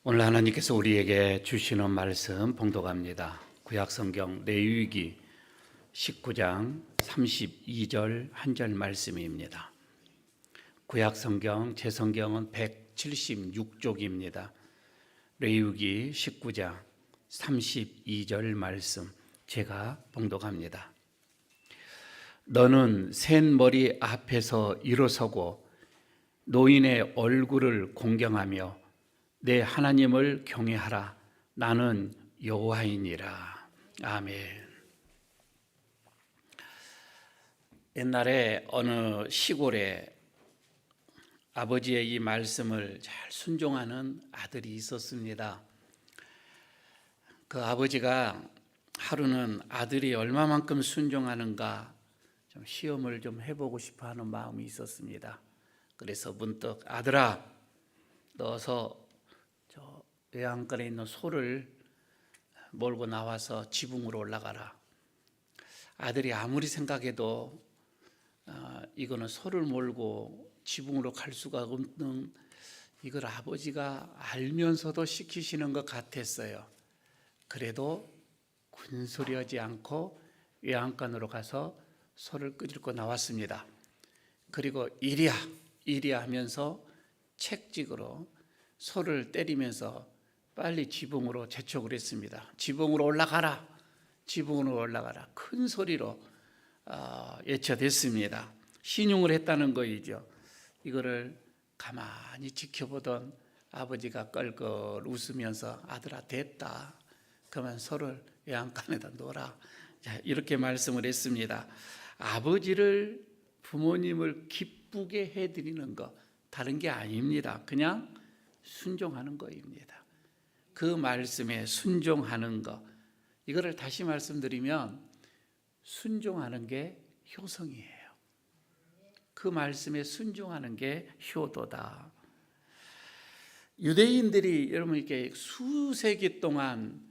오늘 하나님께서 우리에게 주시는 말씀 봉독합니다. 구약성경 레위기 19장 32절 한 절 말씀입니다. 구약성경 제 성경은 176쪽입니다. 레위기 19장 32절 말씀 제가 봉독합니다. 너는 센 머리 앞에서 일어서고 노인의 얼굴을 공경하며 내 하나님을 경외하라. 나는 여호와이니라. 아멘. 옛날에 어느 시골에 아버지의 이 말씀을 잘 순종하는 아들이 있었습니다. 그 아버지가 하루는 아들이 얼마만큼 순종하는가 좀 시험을 좀 해보고 싶어하는 마음이 있었습니다. 그래서 문득 아들아, 너서 저 외양간에 있는 소를 몰고 나와서 지붕으로 올라가라. 아들이 아무리 생각해도 이거는 소를 몰고 지붕으로 갈 수가 없는, 이걸 아버지가 알면서도 시키시는 것 같았어요. 그래도 군소리하지 않고 외양간으로 가서 소를 끄집고 나왔습니다. 그리고 이리야 하면서 채찍으로 소를 때리면서 빨리 지붕으로 재촉을 했습니다. 지붕으로 올라가라. 큰 소리로 외쳐댔습니다. 신용을 했다는 거이죠. 이거를 가만히 지켜보던 아버지가 껄껄 웃으면서 아들아, 됐다. 그러면 소를 외양간에다 놓아라. 이렇게 말씀을 했습니다. 아버지를, 부모님을 기쁘게 해드리는 것 다른 게 아닙니다. 그냥 순종하는 것입니다. 그 말씀에 순종하는 것, 이거를 다시 말씀드리면 순종하는 게 효성이에요. 그 말씀에 순종하는 게 효도다. 유대인들이 여러분 이렇게 수세기 동안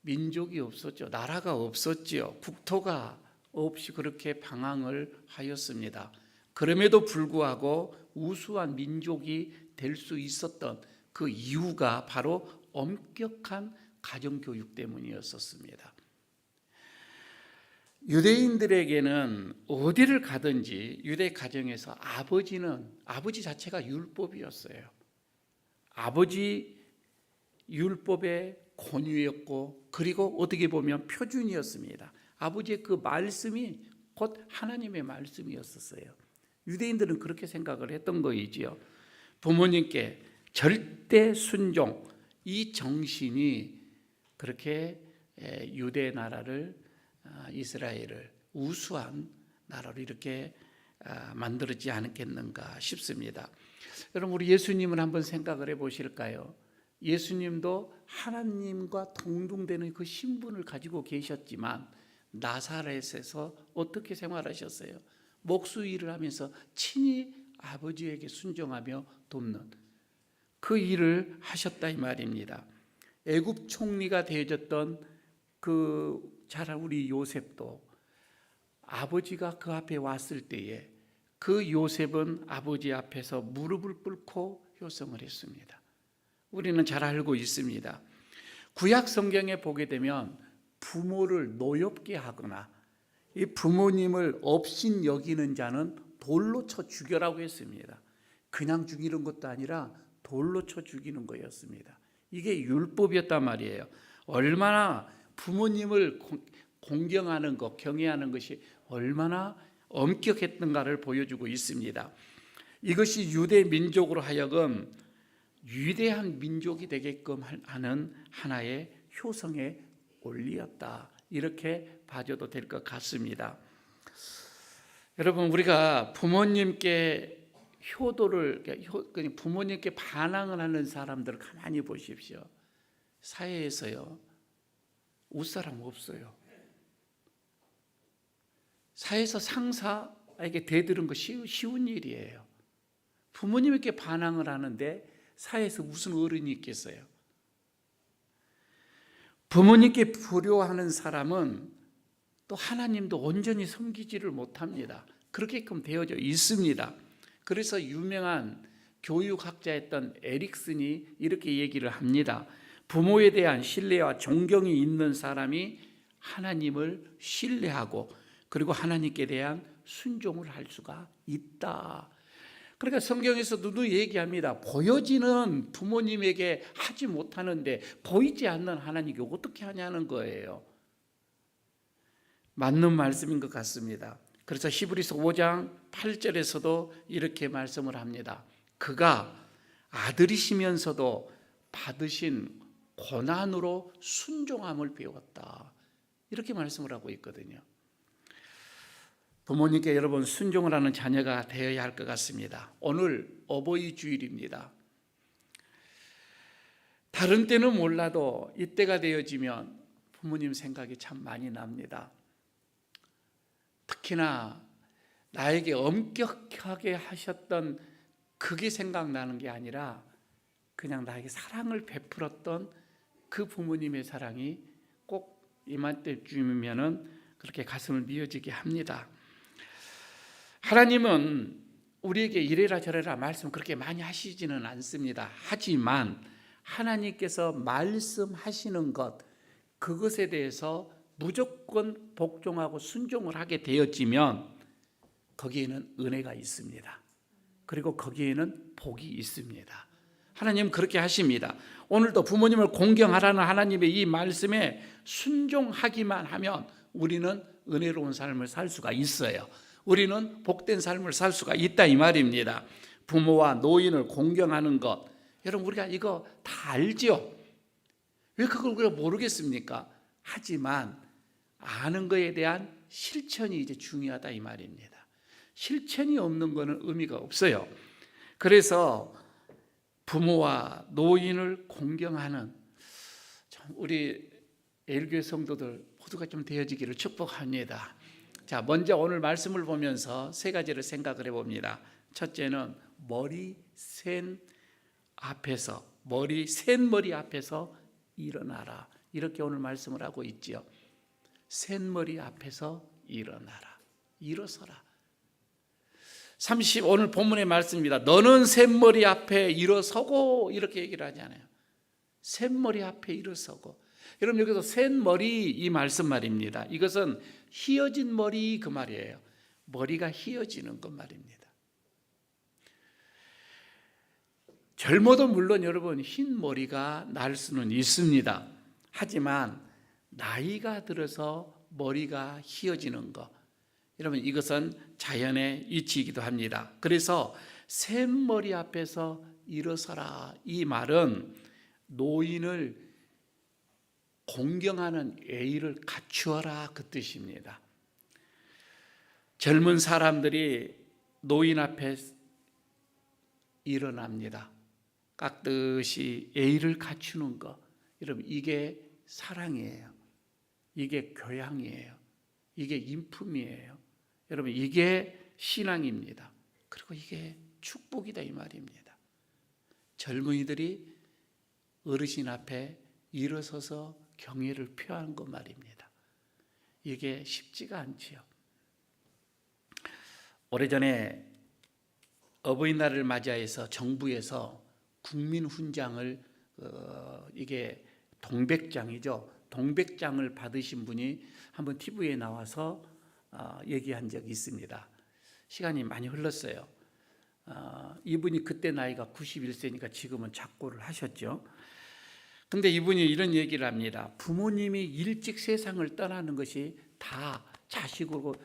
민족이 없었죠. 나라가 없었지요. 국토가 없이 그렇게 방황을 하였습니다. 그럼에도 불구하고 우수한 민족이 될 수 있었던 그 이유가 바로 엄격한 가정교육 때문이었습니다. 유대인들에게는 어디를 가든지 유대 가정에서 아버지 자체가 율법이었어요. 아버지 율법의 권위였고, 그리고 어떻게 보면 표준이었습니다. 아버지의 그 말씀이 곧 하나님의 말씀이었어요. 유대인들은 그렇게 생각을 했던 거이지요. 부모님께 절대 순종, 이 정신이 그렇게 유대 나라를, 이스라엘을 우수한 나라로 이렇게 만들었지 않겠는가 싶습니다. 여러분, 우리 예수님은 한번 생각을 해보실까요? 예수님도 하나님과 동등되는 그 신분을 가지고 계셨지만 나사렛에서 어떻게 생활하셨어요? 목수 일을 하면서 친히 아버지에게 순종하며 돕는 그 일을 하셨다 이 말입니다. 애굽 총리가 되어졌던 그 잘 우리 요셉도 아버지가 그 앞에 왔을 때에 그 요셉은 아버지 앞에서 무릎을 꿇고 효성을 했습니다. 우리는 잘 알고 있습니다. 구약 성경에 보게 되면 부모를 노엽게 하거나 이 부모님을 업신 여기는 자는 돌로 쳐 죽여라고 했습니다. 그냥 죽이는 것도 아니라 돌로 쳐 죽이는 거였습니다. 이게 율법이었단 말이에요. 얼마나 부모님을 공경하는 것, 경외하는 것이 얼마나 엄격했던가를 보여주고 있습니다. 이것이 유대 민족으로 하여금 위대한 민족이 되게끔 하는 하나의 효성의 원리였다. 이렇게 봐줘도 될 것 같습니다. 여러분, 우리가 부모님께 효도를, 부모님께 반항을 하는 사람들을 가만히 보십시오. 사회에서요, 웃사람 없어요. 사회에서 상사에게 대들은 거 쉬운 일이에요. 부모님께 반항을 하는데 사회에서 무슨 어른이 있겠어요? 부모님께 불효하는 사람은 또 하나님도 온전히 섬기지를 못합니다. 그렇게끔 되어져 있습니다. 그래서 유명한 교육학자였던 에릭슨이 이렇게 얘기를 합니다. 부모에 대한 신뢰와 존경이 있는 사람이 하나님을 신뢰하고 그리고 하나님께 대한 순종을 할 수가 있다. 그러니까 성경에서 누누이 얘기합니다. 보여지는 부모님에게 하지 못하는데 보이지 않는 하나님께 어떻게 하냐는 거예요. 맞는 말씀인 것 같습니다. 그래서 히브리서 5장 8절에서도 이렇게 말씀을 합니다. 그가 아들이시면서도 받으신 고난으로 순종함을 배웠다. 이렇게 말씀을 하고 있거든요. 부모님께 여러분 순종을 하는 자녀가 되어야 할 것 같습니다. 오늘 어버이 주일입니다. 다른 때는 몰라도 이때가 되어지면 부모님 생각이 참 많이 납니다. 특히나 나에게 엄격하게 하셨던 그게 생각나는 게 아니라 그냥 나에게 사랑을 베풀었던 그 부모님의 사랑이 꼭 이맘때쯤이면은 그렇게 가슴을 미어지게 합니다. 하나님은 우리에게 이래라 저래라 말씀 그렇게 많이 하시지는 않습니다. 하지만 하나님께서 말씀하시는 것 그것에 대해서 무조건 복종하고 순종을 하게 되어지면 거기에는 은혜가 있습니다. 그리고 거기에는 복이 있습니다. 하나님은 그렇게 하십니다. 오늘도 부모님을 공경하라는 하나님의 이 말씀에 순종하기만 하면 우리는 은혜로운 삶을 살 수가 있어요. 우리는 복된 삶을 살 수가 있다 이 말입니다. 부모와 노인을 공경하는 것 여러분 우리가 이거 다 알죠? 왜 그걸 우리가 모르겠습니까? 하지만 아는 것에 대한 실천이 이제 중요하다 이 말입니다. 실천이 없는 것은 의미가 없어요. 그래서 부모와 노인을 공경하는 우리 애일교회 성도들 모두가 좀 되어지기를 축복합니다. 자, 먼저 오늘 말씀을 보면서 세 가지를 생각을 해봅니다. 첫째는 머리 센 머리 앞에서 일어나라. 이렇게 오늘 말씀을 하고 있지요. 센 머리 앞에서 일어나라. 일어서라. 오늘 본문의 말씀입니다. 너는 샘머리 앞에 일어서고 이렇게 얘기를 하잖아요. 샘머리 앞에 일어서고. 여러분 여기서 샘머리 이 말씀 말입니다. 이것은 휘어진 머리 그 말이에요. 머리가 휘어지는 것 말입니다. 젊어도 물론 여러분 흰 머리가 날 수는 있습니다. 하지만 나이가 들어서 머리가 휘어지는 것 여러분 이것은 자연의 이치이기도 합니다. 그래서 샘머리 앞에서 일어서라 이 말은 노인을 공경하는 예의를 갖추어라 그 뜻입니다. 젊은 사람들이 노인 앞에 일어납니다. 깍듯이 예의를 갖추는 것 여러분 이게 사랑이에요. 이게 교양이에요. 이게 인품이에요. 여러분 이게 신앙입니다. 그리고 이게 축복이다 이 말입니다. 젊은이들이 어르신 앞에 일어서서 경애를 표하는 것 말입니다. 이게 쉽지가 않지요. 오래전에 어버이날을 맞이해서 정부에서 국민훈장을 이게 동백장이죠. 동백장을 받으신 분이 한번 TV에 나와서 얘기한 적이 있습니다. 시간이 많이 흘렀어요. 이분이 그때 나이가 91세니까 지금은 작고를 하셨죠. 근데 이분이 이런 얘기를 합니다. 부모님이 일찍 세상을 떠나는 것이 다 자식으로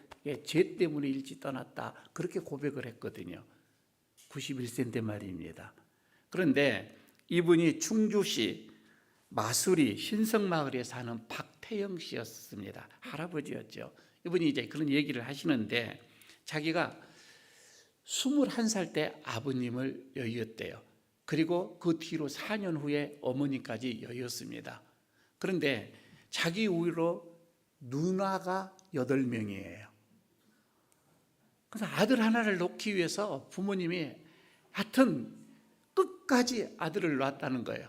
죄 때문에 일찍 떠났다. 그렇게 고백을 했거든요. 91세인데 말입니다. 그런데 이분이 충주시 마수리 신성마을에 사는 박태영 씨였습니다. 할아버지였죠. 이분이 이제 그런 얘기를 하시는데 자기가 21살 때 아버님을 여의었대요. 그리고 그 뒤로 4년 후에 어머니까지 여의었습니다. 그런데 자기 위로 누나가 8명이에요. 그래서 아들 하나를 놓기 위해서 부모님이 하여튼 끝까지 아들을 낳았다는 거예요.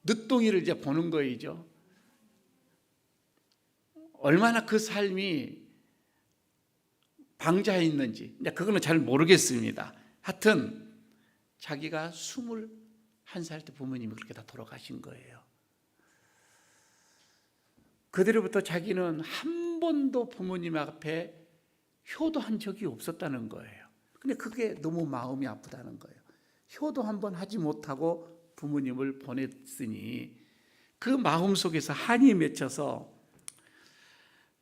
늦둥이를 이제 보는 거이죠. 얼마나 그 삶이 방자해 있는지 그거는 잘 모르겠습니다. 하여튼 자기가 21살 때 부모님이 그렇게 다 돌아가신 거예요. 그때부터 자기는 한 번도 부모님 앞에 효도한 적이 없었다는 거예요. 근데 그게 너무 마음이 아프다는 거예요. 효도 한 번 하지 못하고 부모님을 보냈으니 그 마음 속에서 한이 맺혀서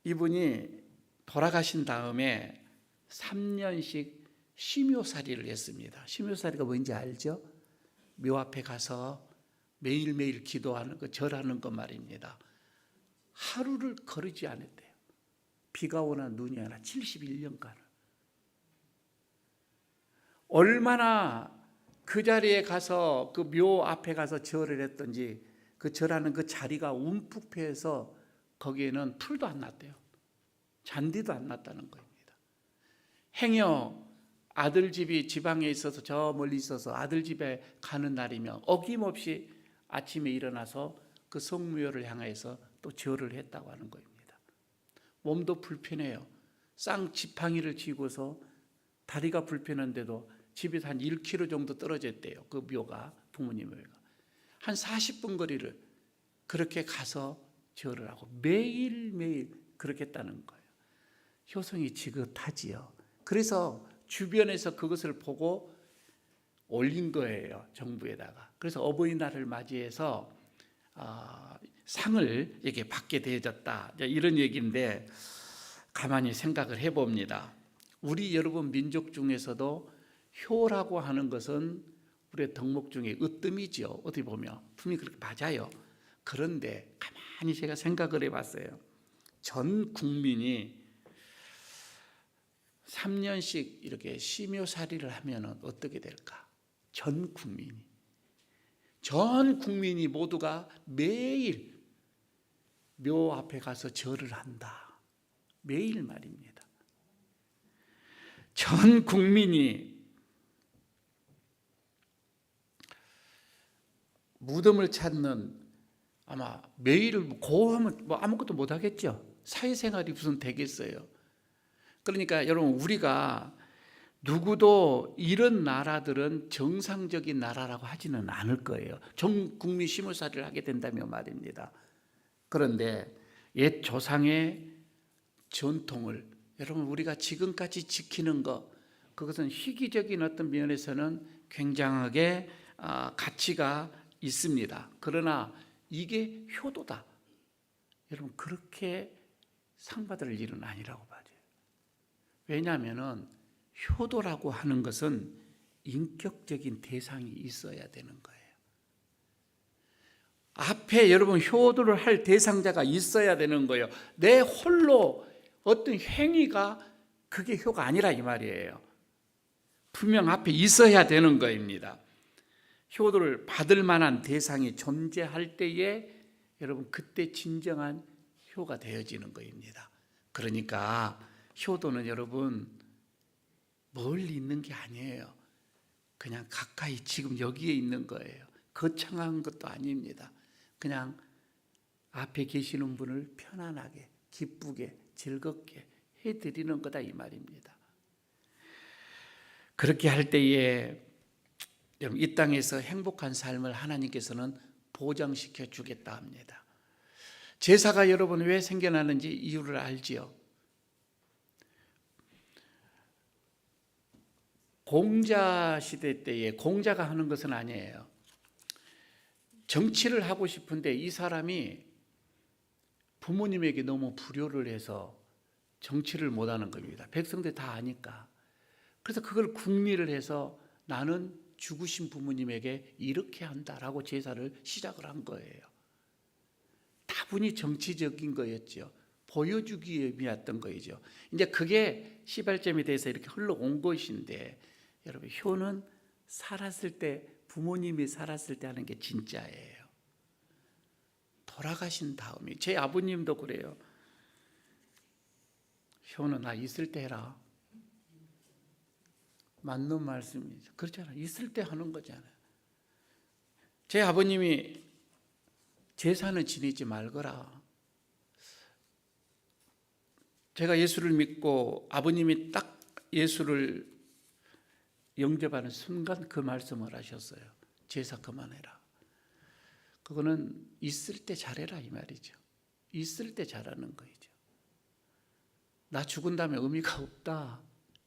이분이 돌아가신 다음에 3년씩 심요살이를 했습니다. 심요살이가 뭔지 알죠? 묘 앞에 가서 매일매일 기도하는 거, 절하는 거 말입니다. 하루를 거르지 않았대요. 비가 오나 눈이 오나 71년간. 얼마나 그 자리에 가서 그 묘 앞에 가서 절을 했던지 그 절하는 그 자리가 움푹 패여서 거기에는 풀도 안 났대요. 잔디도 안 났다는 겁니다. 행여 아들 집이 지방에 있어서 저 멀리 있어서 아들 집에 가는 날이면 어김없이 아침에 일어나서 그 성묘를 향해서 또 절을 했다고 하는 겁니다. 몸도 불편해요. 쌍 지팡이를 쥐고서 다리가 불편한데도 집에서 한 1km 정도 떨어져 있대요. 그 묘가, 부모님 묘가. 한 40분 거리를 그렇게 가서 절을 하고 매일매일 그렇게 했다는 거예요. 효성이 지긋하지요. 그래서 주변에서 그것을 보고 올린 거예요. 정부에다가. 그래서 어버이날을 맞이해서 상을 이렇게 받게 되어졌다. 이런 얘기인데 가만히 생각을 해봅니다. 우리 여러분 민족 중에서도 효라고 하는 것은 우리의 덕목 중에 으뜸이죠. 어떻게 보면 분명히 그렇게 맞아요. 그런데 가만히 제가 생각을 해봤어요. 전 국민이 3년씩 이렇게 심요살이를 하면 어떻게 될까? 전 국민이 모두가 매일 묘 앞에 가서 절을 한다. 매일 말입니다. 전 국민이 무덤을 찾는 아마 매일 고하면 뭐 아무것도 못 하겠죠. 사회생활이 무슨 되겠어요. 그러니까 여러분 우리가 누구도 이런 나라들은 정상적인 나라라고 하지는 않을 거예요. 전 국민 심요살이를 하게 된다면 말입니다. 그런데 옛 조상의 전통을 여러분 우리가 지금까지 지키는 것 그것은 희귀적인 어떤 면에서는 굉장하게 가치가 있습니다. 그러나 이게 효도다. 여러분 그렇게 상 받을 일은 아니라고 봐요. 왜냐하면 효도라고 하는 것은 인격적인 대상이 있어야 되는 거예요. 앞에 여러분 효도를 할 대상자가 있어야 되는 거예요. 내 홀로 어떤 행위가 그게 효가 아니라 이 말이에요. 분명 앞에 있어야 되는 겁니다. 효도를 받을 만한 대상이 존재할 때에 여러분 그때 진정한 효가 되어지는 겁니다. 그러니까 효도는 여러분 멀리 있는 게 아니에요. 그냥 가까이 지금 여기에 있는 거예요. 거창한 것도 아닙니다. 그냥 앞에 계시는 분을 편안하게 기쁘게 즐겁게 해드리는 거다 이 말입니다. 그렇게 할 때에 이 땅에서 행복한 삶을 하나님께서는 보장시켜 주겠다 합니다. 제사가 여러분 왜 생겨나는지 이유를 알지요. 공자 시대 때에 공자가 하는 것은 아니에요. 정치를 하고 싶은데 이 사람이 부모님에게 너무 불효를 해서 정치를 못하는 겁니다. 백성들 다 아니까. 그래서 그걸 궁리를 해서 나는 죽으신 부모님에게 이렇게 한다라고 제사를 시작을 한 거예요. 다분히 정치적인 거였죠. 보여주기 의미였던 거이죠. 이제 그게 시발점이 돼서 이렇게 흘러온 것인데 여러분 효는 살았을 때 부모님이 살았을 때 하는 게 진짜예요. 돌아가신 다음에 제 아버님도 그래요. 효는 나 있을 때 해라. 맞는 말씀이죠. 그렇잖아요. 있을 때 하는 거잖아요. 제 아버님이 제사는 지내지 말거라. 제가 예수를 믿고 아버님이 딱 예수를 영접하는 순간 그 말씀을 하셨어요. 제사 그만해라. 그거는 있을 때 잘해라 이 말이죠. 있을 때 잘하는 거이죠. 나 죽은 다음에 의미가 없다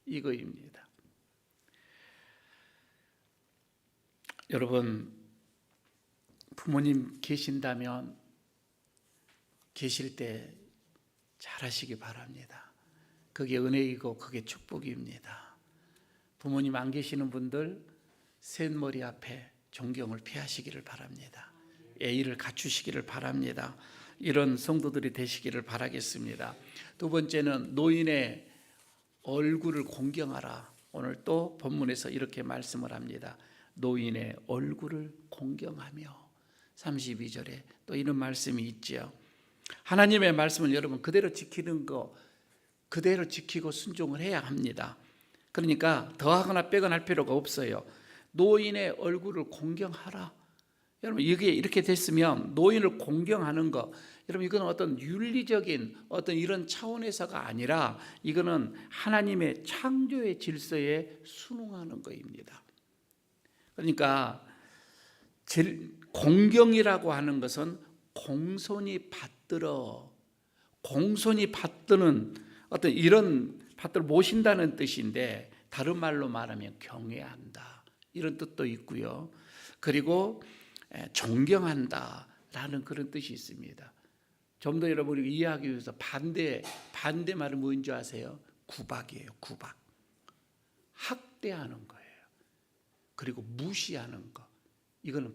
이거입니다. 여러분, 부모님 계신다면 계실 때 잘하시기 바랍니다. 그게 은혜이고 그게 축복입니다. 부모님 안 계시는 분들 셋머리 앞에 존경을 피하시기를 바랍니다. 예의를 갖추시기를 바랍니다. 이런 성도들이 되시기를 바라겠습니다. 두 번째는 노인의 얼굴을 공경하라. 오늘 또 본문에서 이렇게 말씀을 합니다. 노인의 얼굴을 공경하며. 32절에 또 이런 말씀이 있지요. 하나님의 말씀을 여러분 그대로 지키는 거 그대로 지키고 순종을 해야 합니다. 그러니까 더하거나 빼거나 할 필요가 없어요. 노인의 얼굴을 공경하라. 여러분 이게 이렇게 됐으면 노인을 공경하는 거, 여러분 이건 어떤 윤리적인 어떤 이런 차원에서가 아니라 이거는 하나님의 창조의 질서에 순응하는 것입니다. 그러니까 공경이라고 하는 것은 공손히 받드는 어떤 이런 받들어 모신다는 뜻인데, 다른 말로 말하면 경외한다 이런 뜻도 있고요. 그리고 존경한다라는 그런 뜻이 있습니다. 좀 더 여러분이 이해하기 위해서 반대 말은 뭔지 아세요? 구박이에요. 구박. 학대하는 거예요. 그리고 무시하는 거. 이거는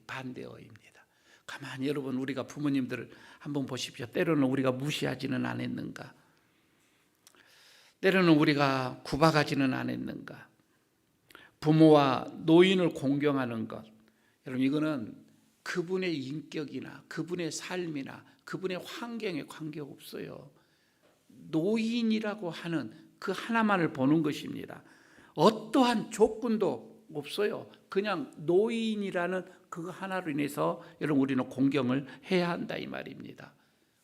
반대어입니다. 가만히 여러분 우리가 부모님들을 한번 보십시오. 때로는 우리가 무시하지는 않았는가? 때로는 우리가 구박하지는 않았는가? 부모와 노인을 공경하는 것, 여러분 이거는 그분의 인격이나 그분의 삶이나 그분의 환경에 관계없어요. 노인이라고 하는 그 하나만을 보는 것입니다. 어떠한 조건도 없어요. 그냥 노인이라는 그 하나로 인해서 여러분 우리는 공경을 해야 한다 이 말입니다.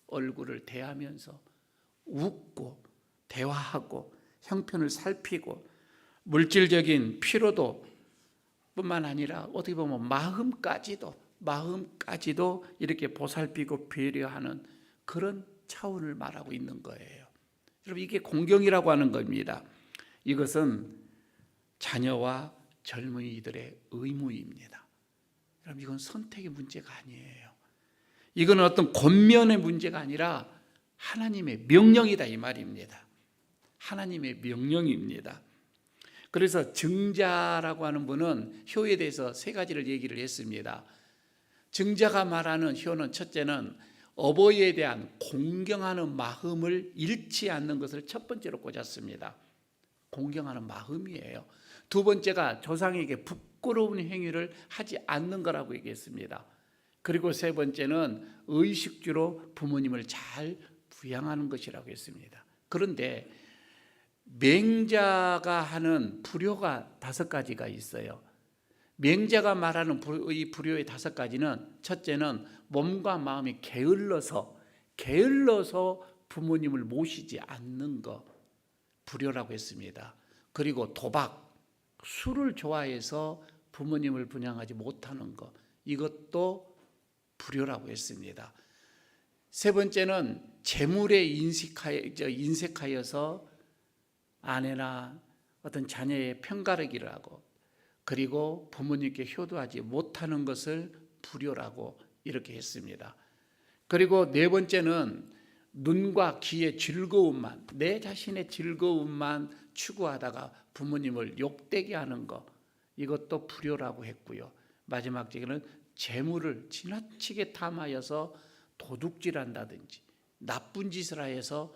얼굴을 대하면서 웃고 대화하고 형편을 살피고 물질적인 피로도 뿐만 아니라 어떻게 보면 마음까지도 이렇게 보살피고 배려하는 그런 차원을 말하고 있는 거예요. 여러분 이게 공경이라고 하는 겁니다. 이것은 자녀와 젊은이들의 의무입니다. 여러분 이건 선택의 문제가 아니에요. 이건 어떤 권면의 문제가 아니라 하나님의 명령이다 이 말입니다. 하나님의 명령입니다. 그래서 증자라고 하는 분은 효에 대해서 세 가지를 얘기를 했습니다. 증자가 말하는 효는 첫째는 어버이에 대한 공경하는 마음을 잃지 않는 것을 첫 번째로 꽂았습니다. 공경하는 마음이에요. 두 번째가 조상에게 부끄러운 행위를 하지 않는 거라고 얘기했습니다. 그리고 세 번째는 의식주로 부모님을 잘 부양하는 것이라고 했습니다. 그런데 맹자가 하는 불효가 5가지가 있어요. 맹자가 말하는 이 불효의 5가지는 첫째는 몸과 마음이 게을러서 부모님을 모시지 않는 것, 불효라고 했습니다. 그리고 도박, 술을 좋아해서 부모님을 분양하지 못하는 것, 이것도 불효라고 했습니다. 세 번째는 재물에 인색하여서 아내나 어떤 자녀의 편가르기를 하고, 그리고 부모님께 효도하지 못하는 것을 불효라고 이렇게 했습니다. 그리고 네 번째는 눈과 귀의 즐거움만, 내 자신의 즐거움만 추구하다가 부모님을 욕되게 하는 것, 이것도 불효라고 했고요. 마지막 제게는 재물을 지나치게 탐하여서 도둑질한다든지 나쁜 짓을 하여서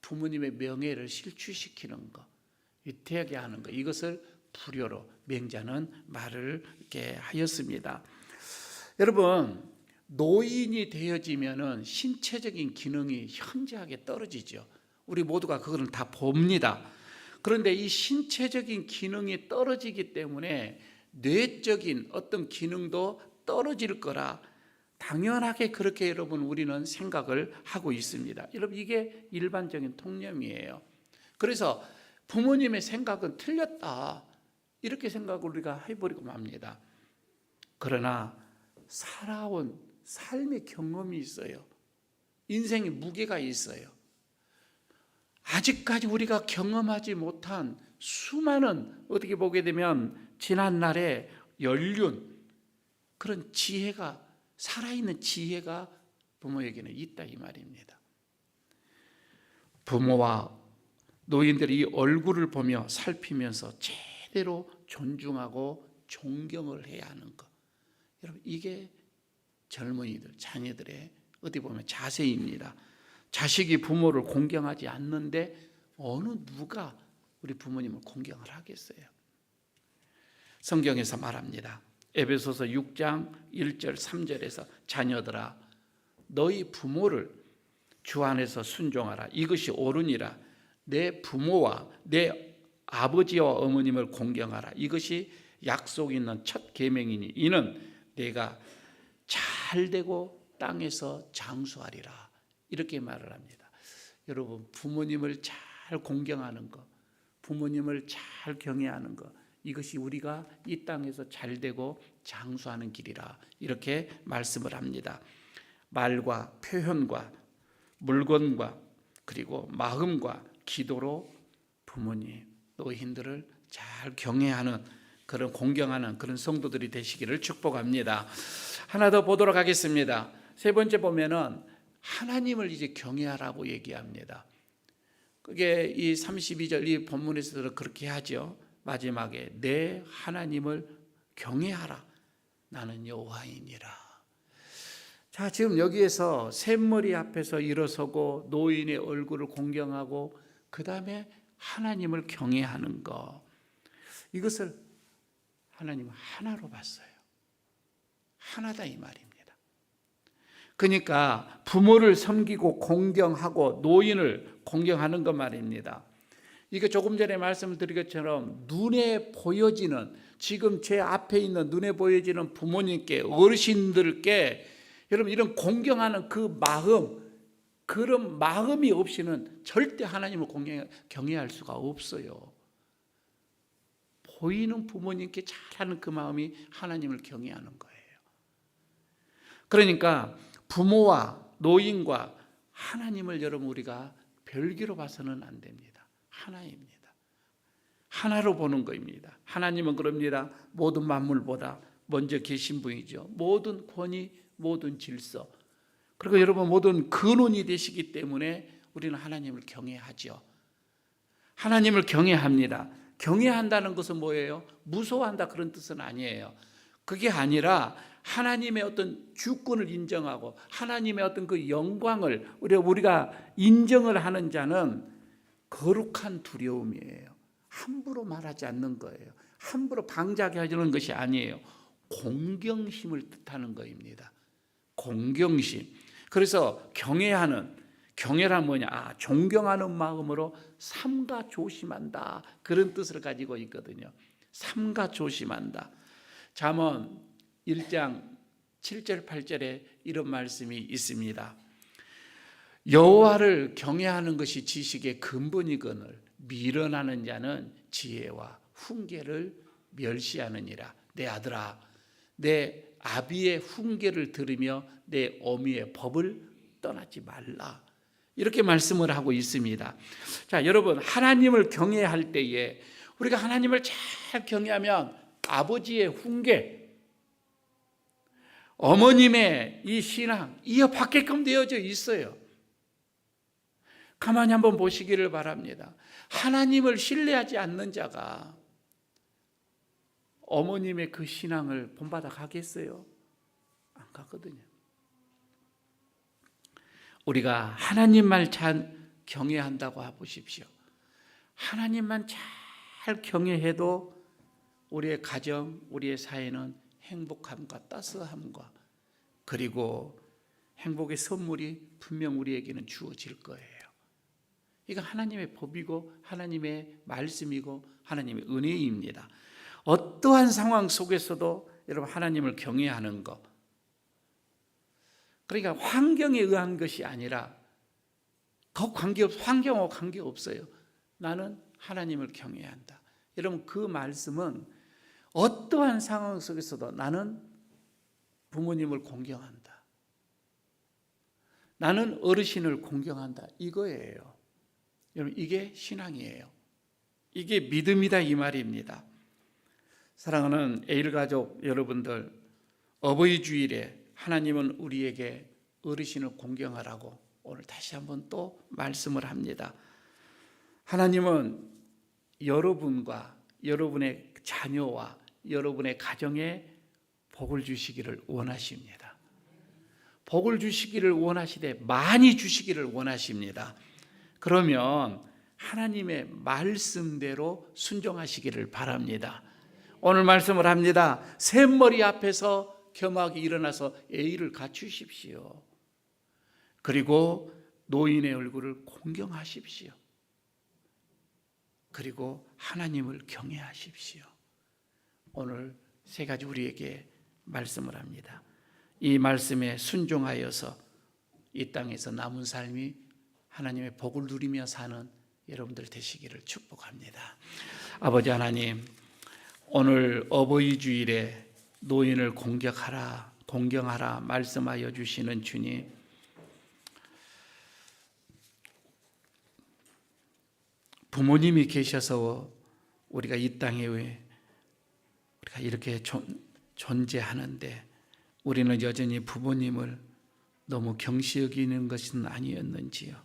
부모님의 명예를 실추시키는 것, 위태하게 하는 것, 이것을 불효로 맹자는 말을 이렇게 하였습니다. 여러분, 노인이 되어지면은 신체적인 기능이 현저하게 떨어지죠. 우리 모두가 그거는 다 봅니다. 그런데 이 신체적인 기능이 떨어지기 때문에 뇌적인 어떤 기능도 떨어질 거라 당연하게 그렇게 여러분 우리는 생각을 하고 있습니다. 여러분 이게 일반적인 통념이에요. 그래서 부모님의 생각은 틀렸다. 이렇게 생각을 우리가 해버리고 맙니다. 그러나 살아온 삶의 경험이 있어요. 인생의 무게가 있어요. 아직까지 우리가 경험하지 못한 수많은, 어떻게 보게 되면 지난날의 연륜, 그런 지혜가, 살아있는 지혜가 부모에게는 있다 이 말입니다. 부모와 노인들이 이 얼굴을 보며 살피면서 제대로 존중하고 존경을 해야 하는 것, 여러분 이게 젊은이들, 자녀들의 어디 보면 자세입니다. 자식이 부모를 공경하지 않는데 어느 누가 우리 부모님을 공경을 하겠어요? 성경에서 말합니다. 에베소서 6장 1절 3절에서 자녀들아 너희 부모를 주 안에서 순종하라. 이것이 옳으니라. 내 부모와 내 아버지와 어머님을 공경하라. 이것이 약속 있는 첫 계명이니 이는 내가 잘되고 땅에서 장수하리라. 이렇게 말을 합니다. 여러분 부모님을 잘 공경하는 것, 부모님을 잘 경외하는 것, 이것이 우리가 이 땅에서 잘되고 장수하는 길이라 이렇게 말씀을 합니다. 말과 표현과 물건과 그리고 마음과 기도로 부모님, 노인들을 잘 경외하는 그런 공경하는 그런 성도들이 되시기를 축복합니다. 하나 더 보도록 하겠습니다. 세 번째 보면은 하나님을 이제 경외하라고 얘기합니다. 그게 이 32절 이 본문에서도 그렇게 하죠. 마지막에 내 하나님을 경외하라. 나는 여호와이니라. 자, 지금 여기에서 샘머리 앞에서 일어서고 노인의 얼굴을 공경하고 그 다음에 하나님을 경외하는 것, 이것을 하나님은 하나로 봤어요. 하나다 이 말입니다. 그러니까 부모를 섬기고 공경하고 노인을 공경하는 것 말입니다. 이게 조금 전에 말씀드린 것처럼 눈에 보여지는, 지금 제 앞에 있는 눈에 보여지는 부모님께, 어르신들께 여러분 이런 공경하는 그 마음, 그런 마음이 없이는 절대 하나님을 경외할 수가 없어요. 보이는 부모님께 잘하는 그 마음이 하나님을 경외하는 거예요. 그러니까 부모와 노인과 하나님을 여러분 우리가 별개로 봐서는 안 됩니다. 하나입니다. 하나로 보는 것입니다. 하나님은 그럽니다. 모든 만물보다 먼저 계신 분이죠. 모든 권위, 모든 질서, 그리고 여러분 모든 근원이 되시기 때문에 우리는 하나님을 경외하죠. 하나님을 경외합니다. 경외한다는 것은 뭐예요? 무서워한다 그런 뜻은 아니에요. 그게 아니라 하나님의 어떤 주권을 인정하고 하나님의 어떤 그 영광을 우리가 인정을 하는 자는 거룩한 두려움이에요. 함부로 말하지 않는 거예요. 함부로 방자하게 하는 것이 아니에요. 공경심을 뜻하는 것입니다. 공경심. 그래서 경외란 뭐냐? 존경하는 마음으로 삼가 조심한다. 그런 뜻을 가지고 있거든요. 삼가 조심한다. 잠언 1장 7절 8절에 이런 말씀이 있습니다. 여호와를 경외하는 것이 지식의 근본이거늘 미련하는 자는 지혜와 훈계를 멸시하느니라. 내 아들아, 내 아비의 훈계를 들으며 내 어미의 법을 떠나지 말라. 이렇게 말씀을 하고 있습니다. 자, 여러분 하나님을 경외할 때에 우리가 하나님을 잘 경외하면 아버지의 훈계, 어머님의 이 신앙 이어받게끔 되어져 있어요. 가만히 한번 보시기를 바랍니다. 하나님을 신뢰하지 않는 자가 어머님의 그 신앙을 본받아 가겠어요? 안 가거든요. 우리가 하나님만 잘 경외한다고 해보십시오. 하나님만 잘 경외해도 우리의 가정, 우리의 사회는 행복함과 따스함과 그리고 행복의 선물이 분명 우리에게는 주어질 거예요. 이거 하나님의 법이고 하나님의 말씀이고 하나님의 은혜입니다. 어떠한 상황 속에서도 여러분 하나님을 경외하는 것, 그러니까 환경에 의한 것이 아니라 환경하고 관계없어요. 나는 하나님을 경외한다. 여러분, 그 말씀은 어떠한 상황 속에서도 나는 부모님을 공경한다, 나는 어르신을 공경한다, 이거예요. 여러분, 이게 신앙이에요. 이게 믿음이다, 이 말입니다. 사랑하는 에일 가족 여러분들, 어버이 주일에 하나님은 우리에게 어르신을 공경하라고 오늘 다시 한번 또 말씀을 합니다. 하나님은 여러분과 여러분의 자녀와 여러분의 가정에 복을 주시기를 원하십니다. 복을 주시기를 원하시되 많이 주시기를 원하십니다. 그러면 하나님의 말씀대로 순종하시기를 바랍니다. 오늘 말씀을 합니다. 샘머리 앞에서 겸하게 일어나서 예의를 갖추십시오. 그리고 노인의 얼굴을 공경하십시오. 그리고 하나님을 경외하십시오. 오늘 세 가지 우리에게 말씀을 합니다. 이 말씀에 순종하여서 이 땅에서 남은 삶이 하나님의 복을 누리며 사는 여러분들 되시기를 축복합니다. 아버지 하나님, 오늘 어버이 주일에 노인을 공경하라 말씀하여 주시는 주님, 부모님이 계셔서 우리가 이 땅에 우리가 이렇게 존재하는데 우리는 여전히 부모님을 너무 경시 여기는 것은 아니었는지요.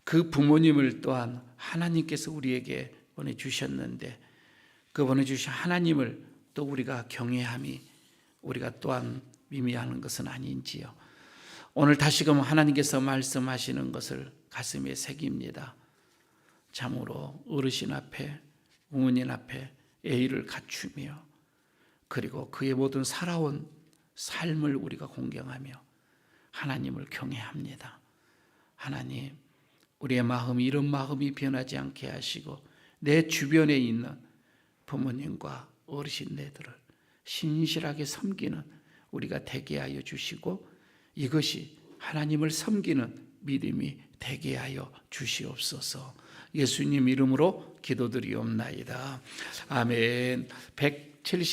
그 부모님을 또한 하나님께서 우리에게 보내주셨는데 그 보내주신 하나님을 또 우리가 경외함이 우리가 또한 미미하는 것은 아닌지요. 오늘 다시금 하나님께서 말씀하시는 것을 가슴에 새깁니다. 참으로 어르신 앞에, 부모님 앞에 예의를 갖추며 그리고 그의 모든 살아온 삶을 우리가 공경하며 하나님을 경외합니다. 하나님, 우리의 마음이 이런 마음이 변하지 않게 하시고 내 주변에 있는 부모님과 어르신네들을 신실하게 섬기는 우리가 되게 하여 주시고 이것이 하나님을 섬기는 믿음이 되게 하여 주시옵소서. 예수님 이름으로 기도드리옵나이다. 아멘. 170